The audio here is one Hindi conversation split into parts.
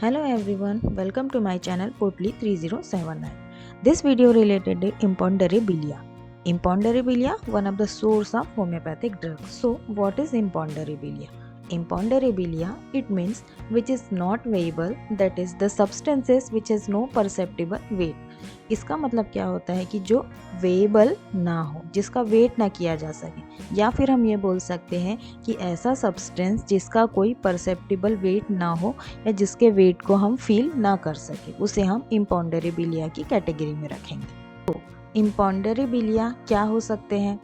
Hello everyone, welcome to my channel Potli 3079. This video related to Imponderabilia. Imponderabilia, one of the source of homeopathic drugs. So, what is Imponderabilia? Imponderabilia, it means which is not weighable, that is the substances which has no perceptible weight. इसका मतलब क्या होता है कि जो वेएबल ना हो, जिसका वेट ना किया जा सके, या फिर हम ये बोल सकते हैं कि ऐसा सब्सटेंस जिसका कोई परसेप्टिबल वेट ना हो या जिसके वेट को हम फील ना कर सके, उसे हम इम्पॉन्डरेबिलिया की कैटेगरी में रखेंगे। तो इम्पॉन्डरेबिलिया क्या हो सकते हैं?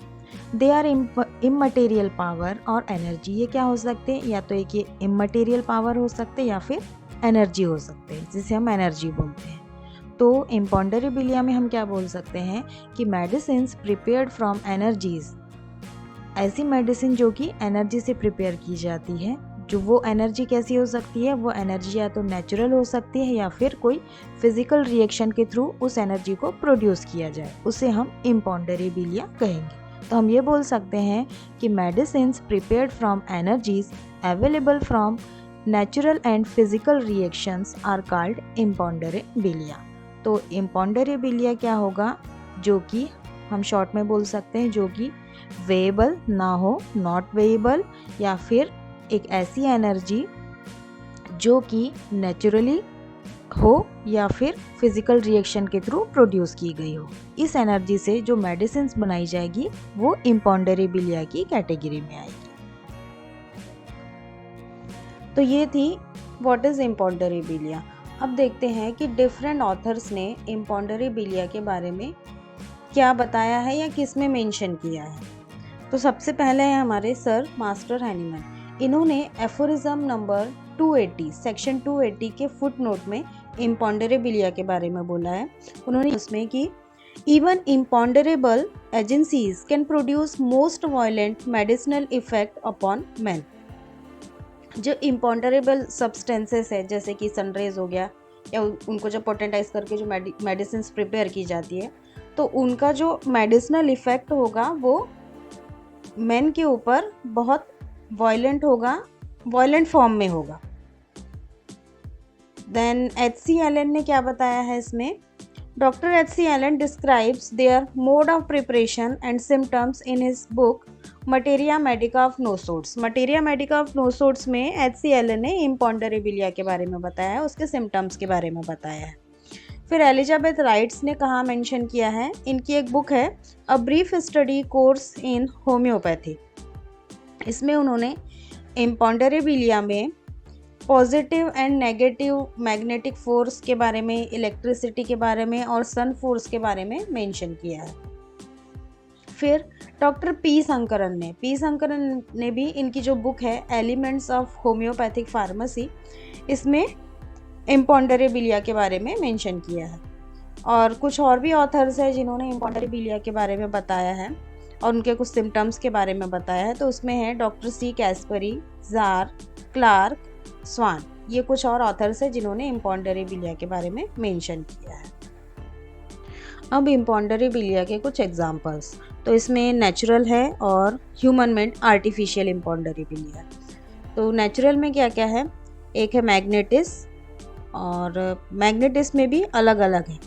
दे आर इमटेरियल पावर और एनर्जी। ये क्या हो सकते हैं? या तो एक ये इमटेरियल पावर हो सकते हैं या फिर एनर्जी हो सकते हैं, जिसे हम एनर्जी बोलते हैं। तो इम्पॉन्डरेबिलिया में हम क्या बोल सकते हैं कि मेडिसिन प्रिपेयर्ड फ्रॉम एनर्जीज, ऐसी मेडिसिन जो कि एनर्जी से प्रिपेयर की जाती है। जो वो एनर्जी कैसी हो सकती है? वो एनर्जी या तो नेचुरल हो सकती है या फिर कोई फिजिकल रिएक्शन के थ्रू उस एनर्जी को प्रोड्यूस किया जाए, उसे हम इम्पॉन्डरेबिलिया कहेंगे। तो हम ये बोल सकते हैं कि medicine prepared from energies available from natural and physical reactions are called imponderabilia. तो इम्पॉन्डरेबिलिया क्या होगा? जो कि हम शॉर्ट में बोल सकते हैं जो कि वेएबल ना हो, नॉट वेएबल, या फिर एक ऐसी एनर्जी जो कि नेचुरली हो या फिर फिजिकल रिएक्शन के थ्रू प्रोड्यूस की गई हो। इस एनर्जी से जो मेडिसिन बनाई जाएगी वो इम्पॉन्डरेबिलिया की कैटेगरी में आएगी। तो ये थी व्हाट इज इम्पॉन्डरेबिलिया। अब देखते हैं कि डिफरेंट ऑथर्स ने इम्पॉन्डरेबिलिया के बारे में क्या बताया है या किस में मेंशन किया है। तो सबसे पहले है हमारे सर मास्टर हैनीमैन। इन्होंने एफोरिज्म नंबर 280 सेक्शन 280 के फुट नोट में इम्पॉन्डरेबिलिया के बारे में बोला है। उन्होंने उसमें कि even imponderable agencies can produce most violent medicinal effect upon man. जो इम्पॉन्डरेबल सब्सटेंसेस है, जैसे कि सनरेज हो गया, या उनको जब पोटेंटाइज करके जो मेडिसिन प्रिपेयर की जाती है, तो उनका जो मेडिसिनल इफेक्ट होगा वो मैन के ऊपर बहुत वायलेंट होगा, वायलेंट फॉर्म में होगा। देन एच.सी. एलन ने क्या बताया है इसमें? Doctor H C. Allen describes their mode of preparation and symptoms in his book materia medica of nosodes. Materia medica of nosodes में एच.सी. एलन ने इम्पॉन्डरेबिलिया के बारे में बताया है, उसके सिम्टम्स के बारे में बताया है। फिर एलिजाबेथ राइट्स ने कहाँ मेंशन किया है? इनकी एक बुक है a brief study course in homeopathy. इसमें उन्होंने इम्पॉन्डरेबिलिया में positive and negative magnetic force के बारे में, इलेक्ट्रिसिटी के बारे में और सन फोर्स के बारे में मेंशन किया है। फिर डॉक्टर पी शंकरन ने भी इनकी जो बुक है एलिमेंट्स ऑफ होम्योपैथिक फार्मेसी, इसमें इम्पॉन्डरेबिलिया के बारे में मेंशन किया है। और कुछ और भी ऑथर्स हैं जिन्होंने इम्पॉन्डरेबिलिया के बारे में बताया है और उनके कुछ सिम्टम्स के बारे में बताया है। तो उसमें है डॉक्टर सी कैस्परी, जार, क्लार्क, स्वान। ये कुछ और ऑथर्स हैं जिन्होंने इम्पॉन्डरेबिलिया के बारे में मेंशन किया है। अब इम्पॉन्डरेबिलिया के कुछ एग्जांपल्स, तो इसमें नेचुरल है और ह्यूमन मेड आर्टिफिशियल इम्पॉन्डरेबिलिया। तो नेचुरल में क्या क्या है? एक है मैग्नेटिस, और मैग्नेटिस में भी अलग अलग है।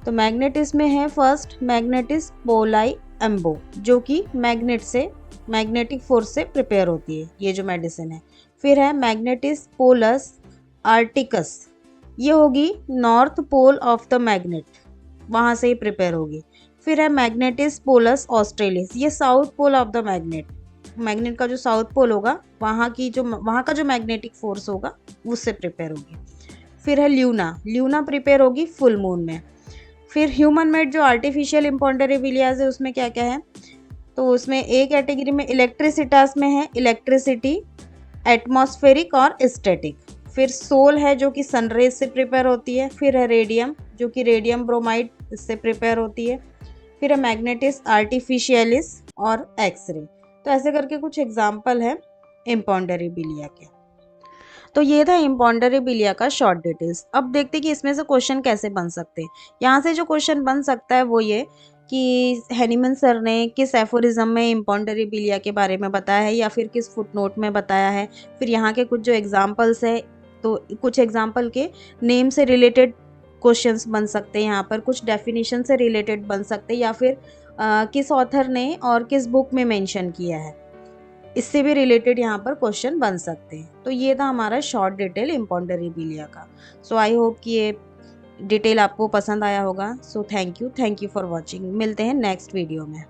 तो मैग्नेटिस में है फर्स्ट मैग्नेटिस पोलाई एम्बो, जो कि मैग्नेट से, मैग्नेटिक फोर्स से प्रिपेयर होती है ये जो मेडिसिन है। फिर है मैग्नेटिस पोलस आर्टिकस, ये होगी north pole of the magnet, वहाँ से ही प्रिपेयर होगी। फिर है मैग्नेटिस पोलस ऑस्ट्रेलिस, ये south pole of the magnet, magnet का जो साउथ पोल होगा वहाँ का जो मैग्नेटिक फोर्स होगा उससे प्रिपेयर होगी। फिर है ल्यूना प्रिपेयर होगी फुल मून में। फिर ह्यूमन मेड जो आर्टिफिशियल इम्पॉन्डरेबिलियाज है उसमें क्या क्या है? तो उसमें एक कैटेगरी में इलेक्ट्रिसिटास में है इलेक्ट्रिसिटी, एटमॉस्फेरिक और स्टैटिक। फिर सोल है जो कि सनरेज से प्रिपेयर होती है। फिर है रेडियम जो कि रेडियम ब्रोमाइड से प्रिपेयर होती है। फिर है मैग्नेटिस आर्टिफिशियलिस और एक्सरे। तो ऐसे करके कुछ एग्जाम्पल है इम्पॉन्डरेबिलिया के। तो ये था इम्पॉन्डरेबिलिया का शॉर्ट डिटेल्स। अब देखते हैं कि इसमें से क्वेश्चन कैसे बन सकते हैं। यहाँ से जो क्वेश्चन बन सकता है वो ये कि हैनीमैन सर ने किस एफोरिज्म में इम्पॉन्डरेबिलिया के बारे में बताया है या फिर किस फुटनोट में बताया है। फिर यहाँ के कुछ जो एग्जांपल्स है तो कुछ एग्जाम्पल के नेम से रिलेटेड क्वेश्चंस बन सकते हैं यहाँ पर, कुछ डेफिनेशन से रिलेटेड बन सकते हैं, या फिर किस ऑथर ने और किस बुक में मेंशन किया है, इससे भी रिलेटेड यहाँ पर क्वेश्चन बन सकते हैं। तो ये था हमारा शॉर्ट डिटेल इम्पोन्टेरेबिलिया का। सो आई होप कि ये डिटेल आपको पसंद आया होगा। So thank you for watching. मिलते हैं नेक्स्ट वीडियो में।